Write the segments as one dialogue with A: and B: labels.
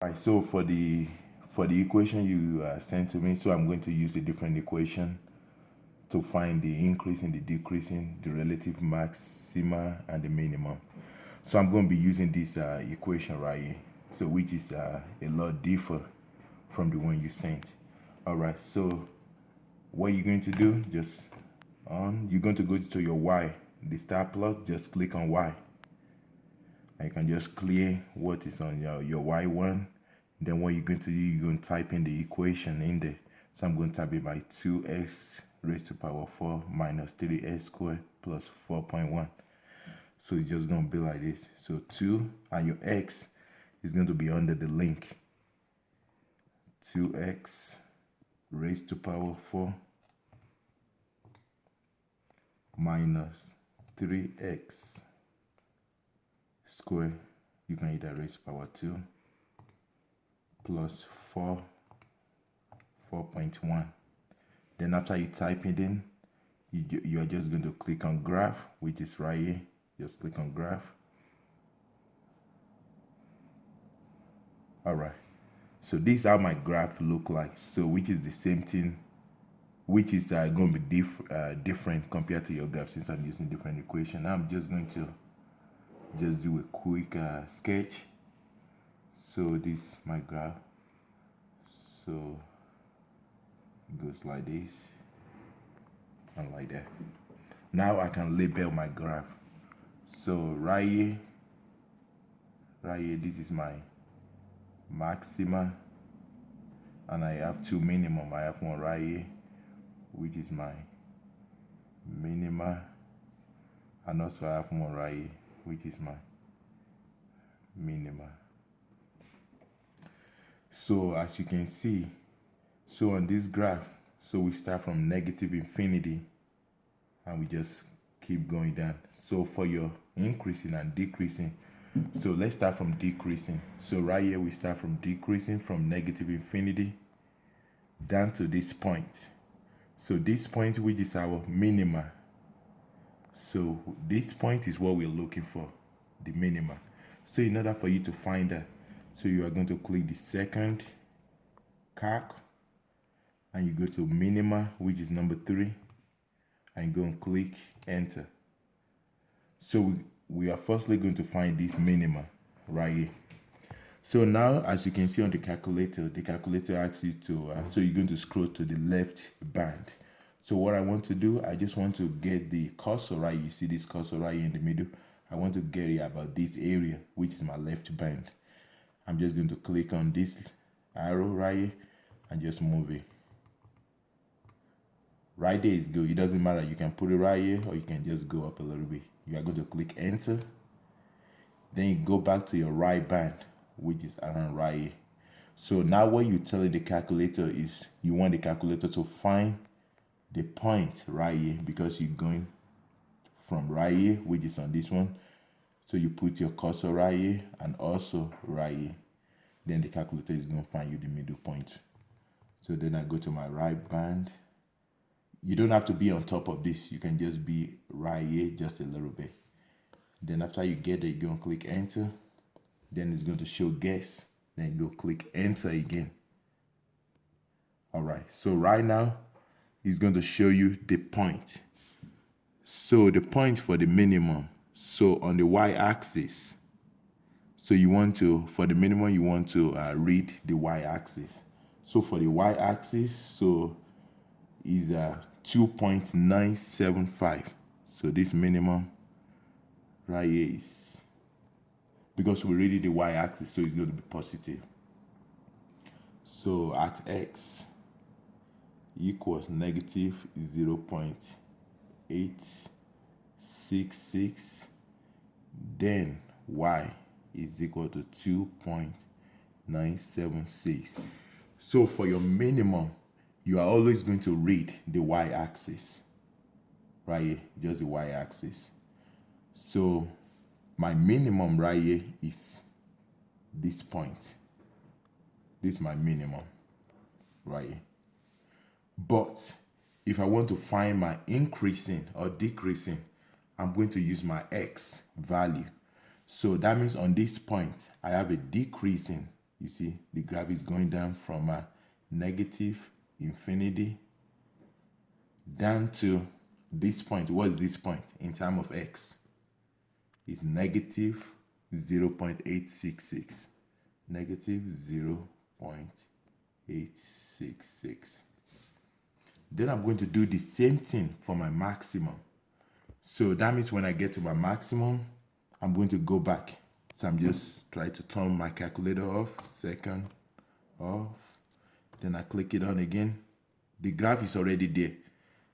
A: Right, so for the equation you sent to me, so I'm going to use a different equation to find the increasing, the decreasing, the relative maxima, and the minimum. So I'm going to be using this equation right here, so which is a lot different from the one you sent. All right, so what you're going to do, just you're going to go to your y, the start plot, just click on y. And you can just clear what is on your y1. Then what you're going to do, you're going to type in the equation in there. So I'm going to type it by 2x raised to power 4 minus 3x squared plus 4.1. So it's just going to be like this. So 2 and your x is going to be under the link. 2x raised to power 4 minus 3x squared. You can either raise to power 2 plus 4.1. Then after you type it in, you are just going to click on graph, which is right here. Just click on graph. All right, so this is how my graph look like. So which is the same thing, which is going to be different compared to your graph, since I'm using different equation. I'm just going to just do a quick sketch. So this is my graph. So it goes like this and like that. Now I can label my graph. So right here, this is my maxima, and I have two minimum. I have one right here, which is my minima, and also I have one right here, which is my minima. So as you can see, so on this graph, so we start from negative infinity and we just keep going down. So for your increasing and decreasing, so let's start from decreasing. So right here we start from decreasing from negative infinity down to this point. So this point, which is our minima. So this point is what we're looking for, the minima. So in order for you to find that, so you are going to click the second calc and you go to minima, which is number 3, and you go and click enter. So we are firstly going to find this minima right here. So now, as you can see on the calculator asks you to, so you're going to scroll to the left band. So what I want to do, I just want to get the cursor right. You see this cursor right here in the middle. I want to get it about this area, which is my left band. I'm just going to click on this arrow right here and just move it. Right there is good. It doesn't matter. You can put it right here or you can just go up a little bit. You are going to click enter. Then you go back to your right band, which is around right here. So now what you're telling the calculator is you want the calculator to find the point right here, because you're going from right here, which is on this one. So you put your cursor right here and also right here. Then the calculator is going to find you the middle point. So then I go to my right band. You don't have to be on top of this. You can just be right here just a little bit. Then after you get there, you're going to click enter. Then it's going to show guess. Then you go click enter again. All right. So right now, it's going to show you the point. So the point for the minimum. So on the y-axis. So you want to, for the minimum, you want to read the y-axis. So for the y-axis, so is 2.975. So this minimum right here is, because we read the y-axis, so it's going to be positive. So at x equals negative 0.866, then y is equal to 2.976. So for your minimum, you are always going to read the y-axis, right here, just the y-axis. So my minimum right here is this point. This is my minimum right here. But if I want to find my increasing or decreasing, I'm going to use my x value. So that means on this point, I have a decreasing You see the graph is going down from negative infinity down to this point. What is this point in terms of x? It's negative 0.866. Negative 0.866. Then I'm going to do the same thing for my maximum. So that means when I get to my maximum, I'm going to go back. So I'm just trying to turn my calculator off, second off. Then I click it on again. The graph is already there.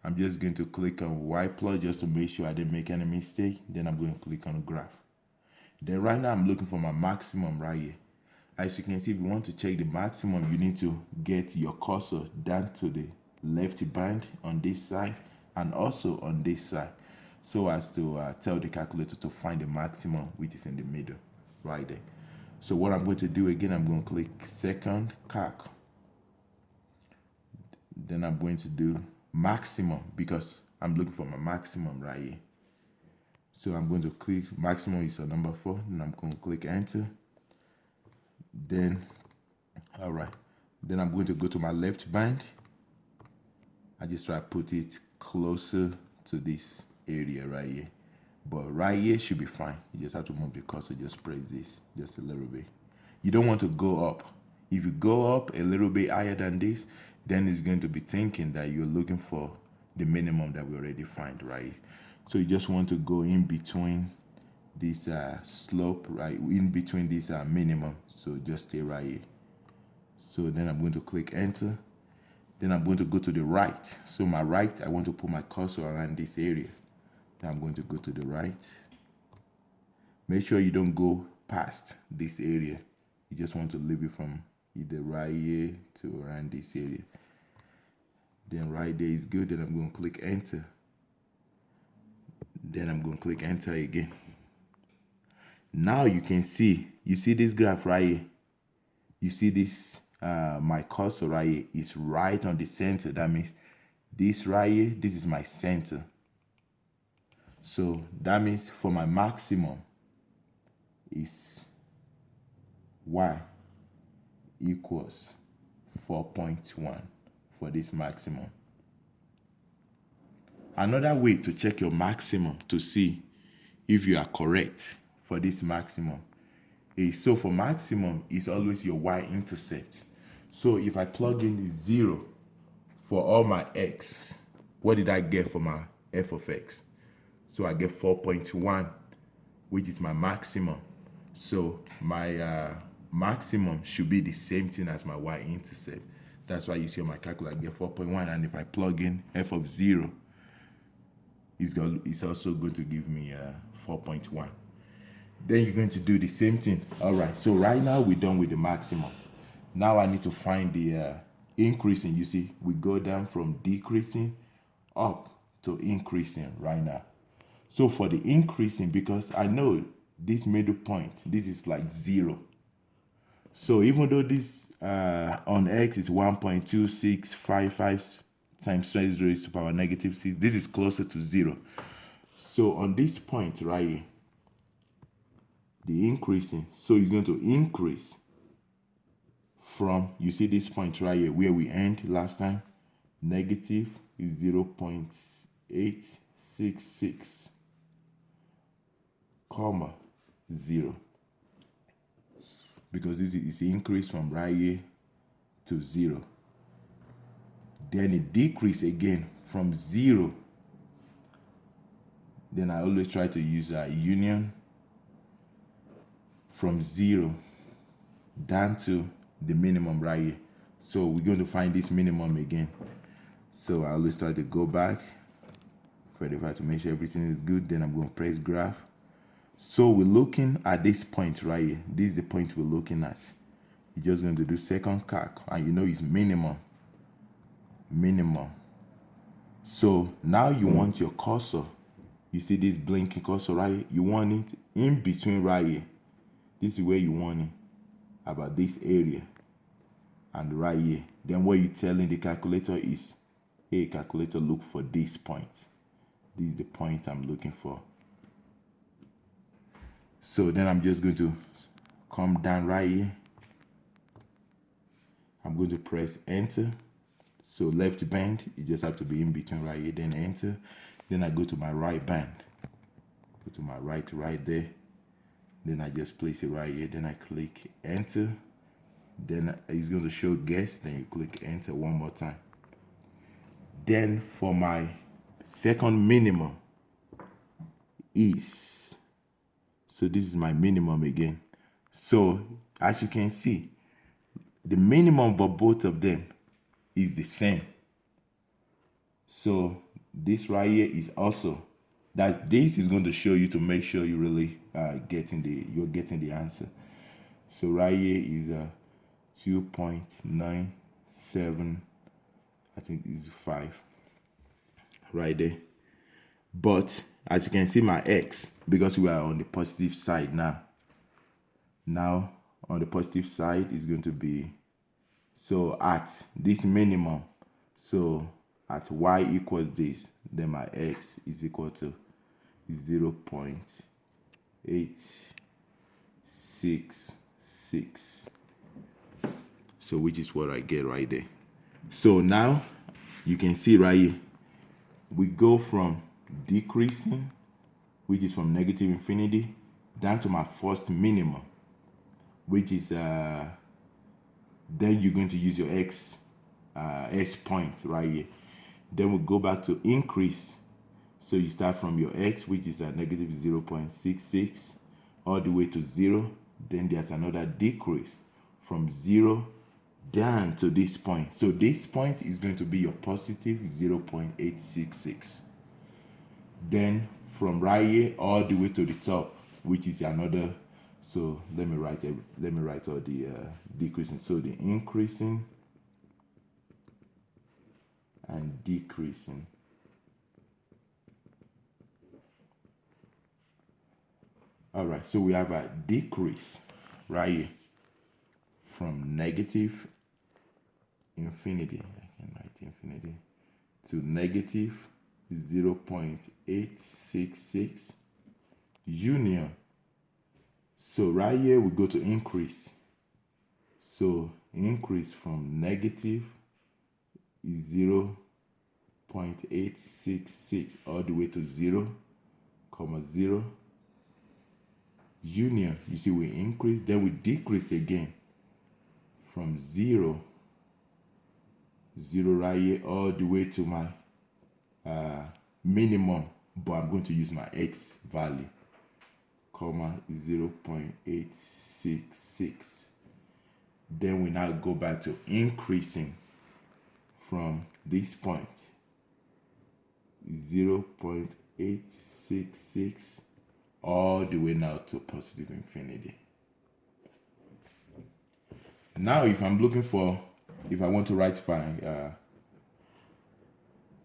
A: I'm just going to click on Y plot just to make sure I didn't make any mistake. Then I'm going to click on the graph. Then right now I'm looking for my maximum right here. As you can see, if you want to check the maximum, you need to get your cursor down to the left band on this side and also on this side, so as to tell the calculator to find the maximum, which is in the middle right there. So what I'm going to do again, I'm going to click second calc. Then I'm going to do maximum because I'm looking for my maximum right here. So I'm going to click maximum is on number 4, and I'm going to click enter. Then all right, then I'm going to go to my left band. I just try to put it closer to this area right here, but right here should be fine. You just have to move the cursor, just press this just a little bit. You don't want to go up. If you go up a little bit higher than this, then it's going to be thinking that you're looking for the minimum that we already find right here. So you just want to go in between this slope, right, in between this minimum. So just stay right here. So then I'm going to click enter. Then I'm going to go to the right. So my right, I want to put my cursor around this area. Then I'm going to go to the right. Make sure you don't go past this area. You just want to leave it from either right here to around this area. Then right there is good. Then I'm going to click enter. Then I'm going to click enter again. Now you can see, you see this graph right here. You see this, my cursor right here is right on the center. That means this right here, this is my center. So that means for my maximum is y equals 4.1 for this maximum. Another way to check your maximum to see if you are correct for this maximum is, so for maximum is always your y-intercept. So if I plug in 0 for all my x, what did I get for my f of x? So I get 4.1, which is my maximum. So my maximum should be the same thing as my y-intercept. That's why you see on my calculator I get 4.1, and if I plug in f of 0, it's also going to give me 4.1. Then you're going to do the same thing. All right, so right now we're done with the maximum. Now I need to find the increasing. You see, we go down from decreasing up to increasing right now. So for the increasing, because I know this middle point, this is like 0. So even though this on x is 1.2655 times 10 raised to the power negative 6, this is closer to 0. So on this point right here, the increasing, so it's going to increase from, you see this point right here where we end last time, negative is 0.866 comma 0, because this is increase from right here to 0. Then it decrease again from 0. Then I always try to use a union from 0 down to the minimum right here. So we're going to find this minimum again. So I always try to go back, verify to make sure everything is good. Then I'm going to press graph. So we're looking at this point right here. This is the point we're looking at. You're just going to do second calc, and you know it's minimum. So now you want your cursor. You see this blinking cursor right here? You want it in between right here. This is where you want it, about this area and right here. Then what you're telling the calculator is, hey calculator, look for this point. This is the point I'm looking for. So then I'm just going to come down right here. I'm going to press enter. So left band, you just have to be in between right here, then enter. Then I go to my right band, go to my right there. Then I just place it right here. Then I click enter. Then it's going to show guess. Then you click enter one more time. Then for my second minimum is, so this is my minimum again. So as you can see, the minimum for both of them is the same. So this right here is also, that this is going to show you to make sure you really getting the answer. So right here is 2.97, I think is 5 right there. But as you can see, my x, because we are on the positive side now on the positive side is going to be, so at this minimum, so at y equals this, then my x is equal to 0.866. So which is what I get right there. So now you can see right here, we go from decreasing, which is from negative infinity, down to my first minimum, which is then you're going to use your x point right here. Then we go back to increase. So you start from your x, which is a negative 0.66, all the way to 0. Then there's another decrease from 0 down to this point. So this point is going to be your positive 0.866. Then from right here all the way to the top, which is another. So let me write all the decreasing. So the increasing and decreasing. All right, so we have a decrease right here from negative infinity. I can write infinity to negative 0.866 union. So right here we go to increase. So increase from negative 0.866 all the way to 0, 0. Union, you see we increase, then we decrease again from 0 right here all the way to my minimum, but I'm going to use my x value, 0.866. Then we now go back to increasing from this point, 0.866 all the way now to positive infinity. Now if I'm looking for, if I want to write my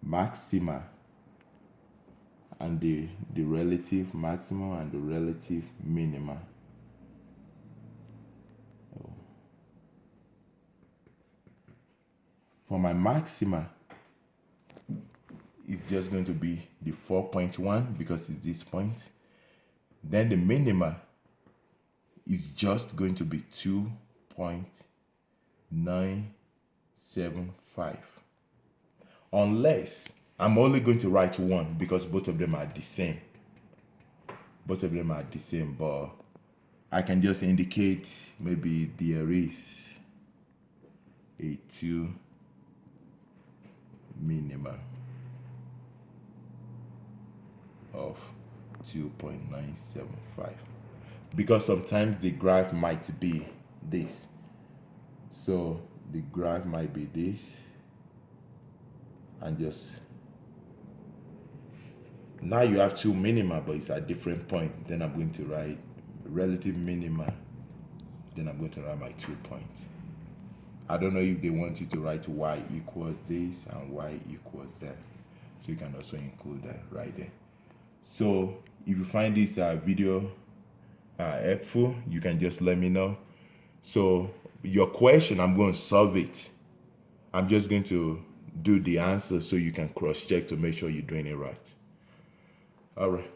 A: maxima and the relative maximum and the relative minima. For my maxima, it's just going to be the 4.1 because it's this point. Then the minima is just going to be 2.975. Unless I'm only going to write 1 because both of them are the same. But I can just indicate maybe there is a 2 minima of 2.975, because sometimes the graph might be this. So the graph might be this, and just now you have 2 minima, but it's at different point. Then I'm going to write relative minima, then I'm going to write my 2 points. I don't know if they want you to write y equals this and y equals that, so you can also include that right there. So if you find this video helpful, you can just let me know. So your question, I'm going to solve it. I'm just going to do the answer so you can cross check to make sure you're doing it right. All right.